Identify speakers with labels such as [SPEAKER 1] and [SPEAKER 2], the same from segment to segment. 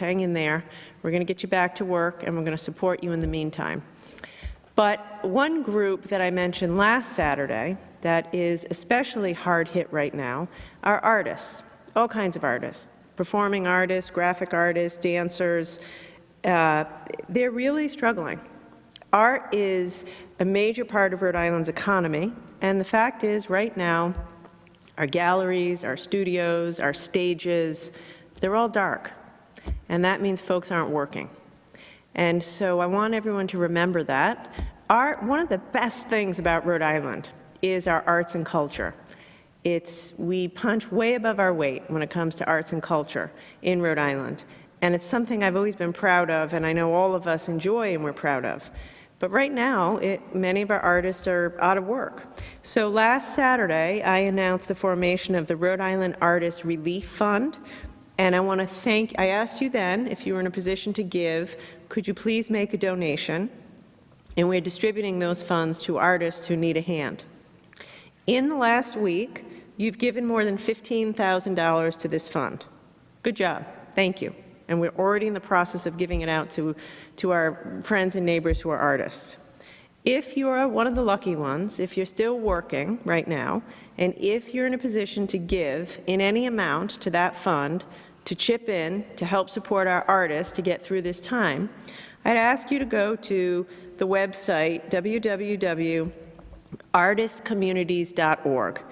[SPEAKER 1] hang in there. We're going to get you back to work, and we're going to support you in the meantime. But one group that I mentioned last Saturday that is especially hard hit right now are artists, all kinds of artists, performing artists, graphic artists, dancers. They're really struggling. Art is a major part of Rhode Island's economy, and the fact is, right now, our galleries, our studios, our stages, they're all dark, and that means folks aren't working. And so I want everyone to remember that. One of the best things about Rhode Island is our arts and culture. We punch way above our weight when it comes to arts and culture in Rhode Island. And it's something I've always been proud of, and I know all of us enjoy and we're proud of. But right now, many of our artists are out of work. So last Saturday, I announced the formation of the Rhode Island Artist Relief Fund. And I want to I asked you then, if you were in a position to give, could you please make a donation? And we're distributing those funds to artists who need a hand. In the last week, you've given more than $15,000 to this fund. Good job. Thank you. And we're already in the process of giving it out to our friends and neighbors who are artists. If you're one of the lucky ones, if you're still working right now, and if you're in a position to give in any amount to that fund, to chip in, to help support our artists to get through this time, I'd ask you to go to the website www.artistcommunities.org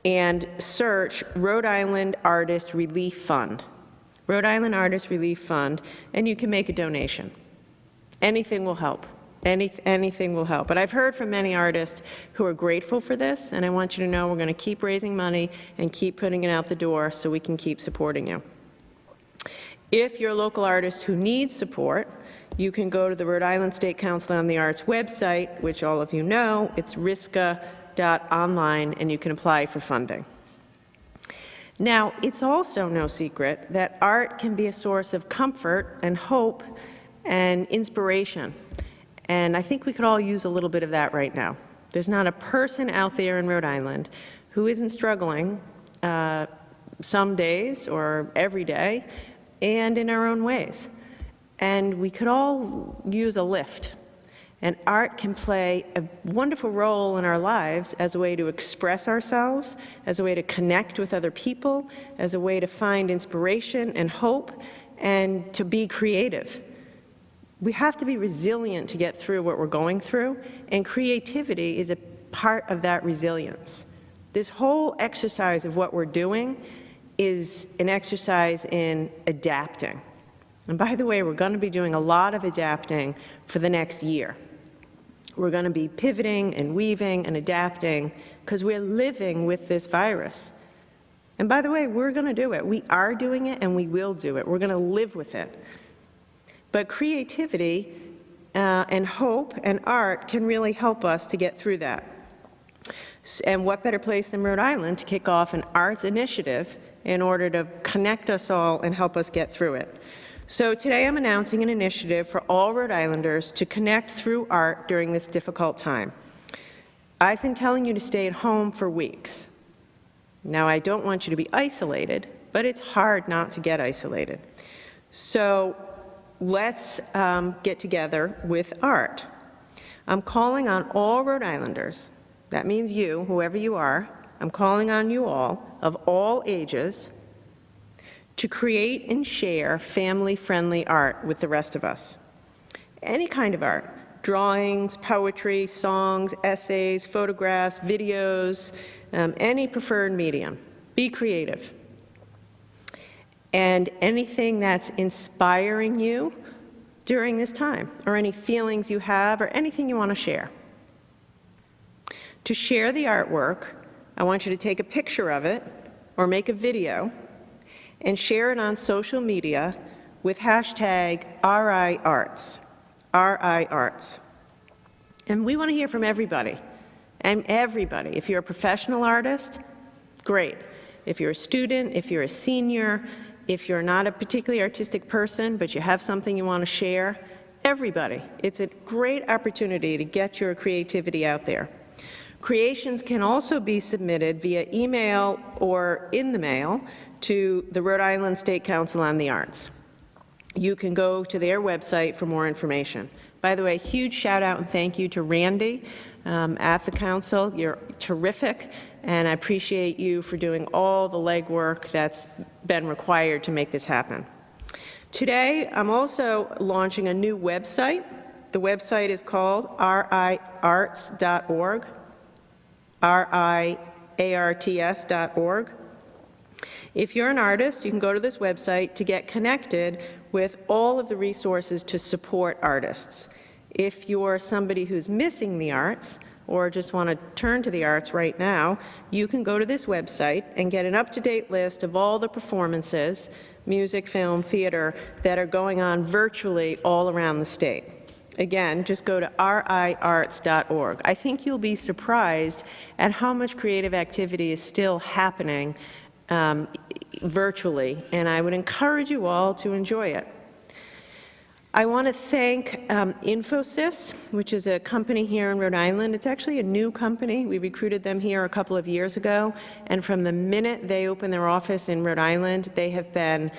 [SPEAKER 1] and search Rhode Island Artist Relief Fund. Rhode Island Artist Relief Fund, and you can make a donation. Anything will help. Anything will help. But I've heard from many artists who are grateful for this, and I want you to know we're going to keep raising money and keep putting it out the door so we can keep supporting you. If you're a local artist who needs support, you can go to the Rhode Island State Council on the Arts website, which all of you know. It's risca.online, and you can apply for funding. Now, it's also no secret that art can be a source of comfort and hope and inspiration. And I think we could all use a little bit of that right now. There's not a person out there in Rhode Island who isn't struggling some days or every day and in our own ways. And we could all use a lift. And art can play a wonderful role in our lives as a way to express ourselves, as a way to connect with other people, as a way to find inspiration and hope, and to be creative. We have to be resilient to get through what we're going through, and creativity is a part of that resilience. This whole exercise of what we're doing is an exercise in adapting. And by the way, we're going to be doing a lot of adapting for the next year. We're going to be pivoting and weaving and adapting because we're living with this virus. And by the way, we're going to do it. We are doing it, and we will do it. We're going to live with it. But creativity and hope and art can really help us to get through that. And what better place than Rhode Island to kick off an arts initiative in order to connect us all and help us get through it. So today I'm announcing an initiative for all Rhode Islanders to connect through art during this difficult time. I've been telling you to stay at home for weeks. Now, I don't want you to be isolated, but it's hard not to get isolated. So let's get together with art. I'm calling on all Rhode Islanders, that means you, whoever you are, I'm calling on you all, of all ages, to create and share family-friendly art with the rest of us. Any kind of art, drawings, poetry, songs, essays, photographs, videos, any preferred medium. Be creative. And anything that's inspiring you during this time, or any feelings you have, or anything you want to share. To share the artwork, I want you to take a picture of it, or make a video, and share it on social media with hashtag RIArts, RIArts. And we want to hear from everybody, and everybody. If you're a professional artist, great. If you're a student, if you're a senior, if you're not a particularly artistic person, but you have something you want to share, everybody. It's a great opportunity to get your creativity out there. Creations can also be submitted via email or in the mail to the Rhode Island State Council on the Arts. you can go to their website for more information. By the way, huge shout out and thank you to Randy at the council. You're terrific, and I appreciate you for doing all the legwork that's been required to make this happen. Today, I'm also launching a new website. The website is called RIArts.org, RIArts.org. If you're an artist, you can go to this website to get connected with all of the resources to support artists. If you're somebody who's missing the arts or just want to turn to the arts right now, you can go to this website and get an up-to-date list of all the performances, music, film, theater, that are going on virtually all around the state. Again, just go to RIArts.org. I think you'll be surprised at how much creative activity is still happening virtually, and I would encourage you all to enjoy it. I want to thank Infosys, which is a company here in Rhode Island. It's actually a new company. We recruited them here a couple of years ago, and from the minute they opened their office in Rhode Island, they have been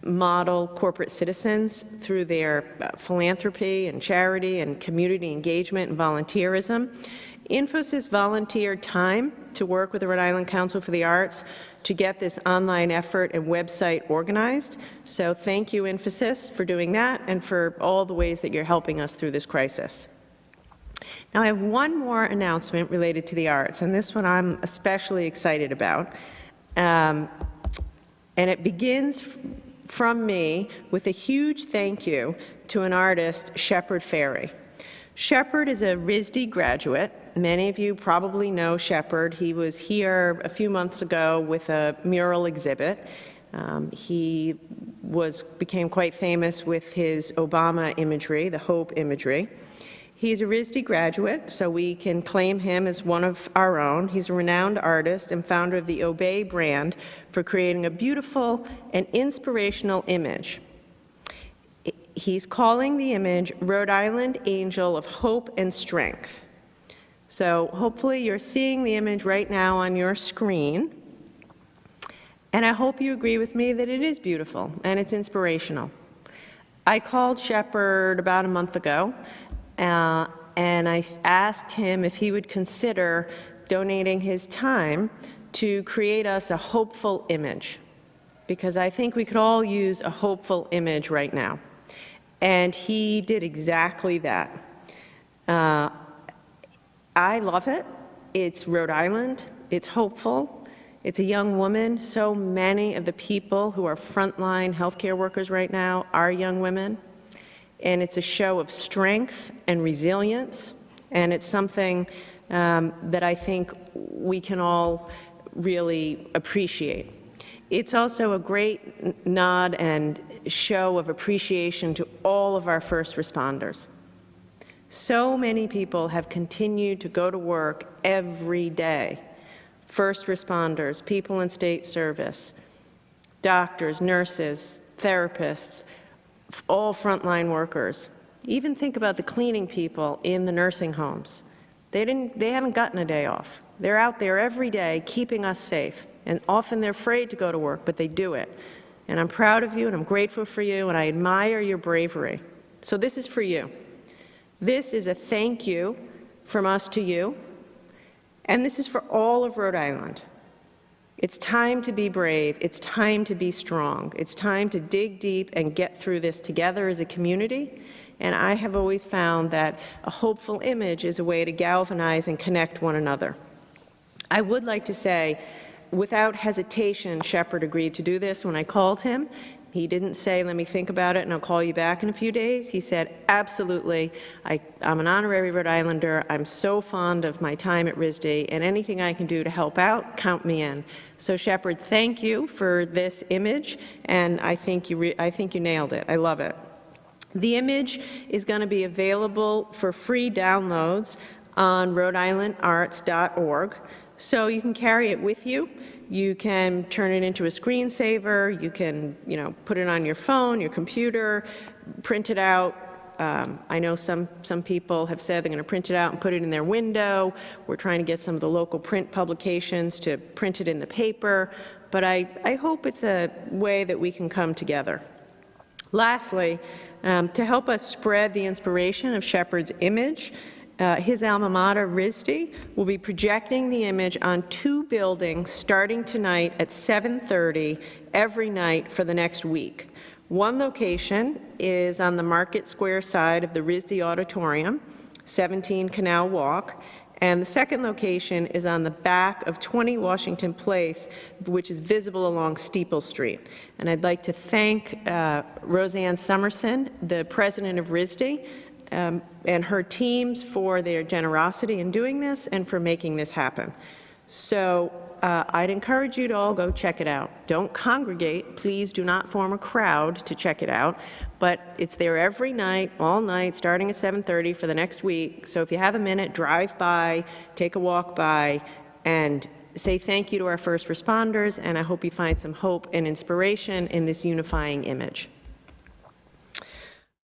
[SPEAKER 1] model corporate citizens through their philanthropy and charity and community engagement and volunteerism. Infosys volunteered time to work with the Rhode Island Council for the Arts to get this online effort and website organized. So thank you, Infosys, for doing that and for all the ways that you're helping us through this crisis. Now, I have one more announcement related to the arts, and this one I'm especially excited about. And it begins from me with a huge thank you to an artist, Shepard Fairey. Shepard is a RISD graduate. Many of you probably know Shepard. He was here a few months ago with a mural exhibit. He became quite famous with his Obama imagery, the Hope imagery. He's a RISD graduate, so we can claim him as one of our own. He's a renowned artist and founder of the Obey brand for creating a beautiful and inspirational image. He's calling the image Rhode Island Angel of Hope and Strength. So hopefully you're seeing the image right now on your screen. And I hope you agree with me that it is beautiful and it's inspirational. I called Shepard about a month ago, and I asked him if he would consider donating his time to create us a hopeful image, because I think we could all use a hopeful image right now. And he did exactly that. I love it. It's Rhode Island. It's hopeful. It's a young woman. So many of the people who are frontline healthcare workers right now are young women. And it's a show of strength and resilience. And it's something that I think we can all really appreciate. It's also a great nod and show of appreciation to all of our first responders. So many people have continued to go to work every day. First responders, people in state service, doctors, nurses, therapists, all frontline workers. Even think about the cleaning people in the nursing homes. They haven't gotten a day off. They're out there every day keeping us safe. And often they're afraid to go to work, but they do it. And I'm proud of you, and I'm grateful for you, and I admire your bravery. So this is for you. This is a thank you from us to you, and this is for all of Rhode Island. It's time to be brave. It's time to be strong. It's time to dig deep and get through this together as a community. And I have always found that a hopeful image is a way to galvanize and connect one another. I would like to say, without hesitation, Shepard agreed to do this when I called him. He didn't say, let me think about it and I'll call you back in a few days. He said, absolutely, I'm an honorary Rhode Islander. I'm so fond of my time at RISD, and anything I can do to help out, count me in. So Shepard, thank you for this image, and I think you nailed it. I love it. The image is going to be available for free downloads on RhodeIslandArts.org. So you can carry it with you. You can turn it into a screensaver. You can, put it on your phone, your computer, print it out. I know some people have said they're going to print it out and put it in their window. We're trying to get some of the local print publications to print it in the paper. But I hope it's a way that we can come together. Lastly, to help us spread the inspiration of Shepard's image, his alma mater, RISD, will be projecting the image on 2 buildings starting tonight at 7:30 every night for the next week. One location is on the Market Square side of the RISD Auditorium, 17 Canal Walk, and the second location is on the back of 20 Washington Place, which is visible along Steeple Street. And I'd like to thank Roseanne Summerson, the president of RISD, and her teams for their generosity in doing this and for making this happen. So I'd encourage you to all go check it out. Don't congregate. Please do not form a crowd to check it out. But it's there every night, all night, starting at 7:30 for the next week. So if you have a minute, drive by, take a walk by, and say thank you to our first responders. And I hope you find some hope and inspiration in this unifying image.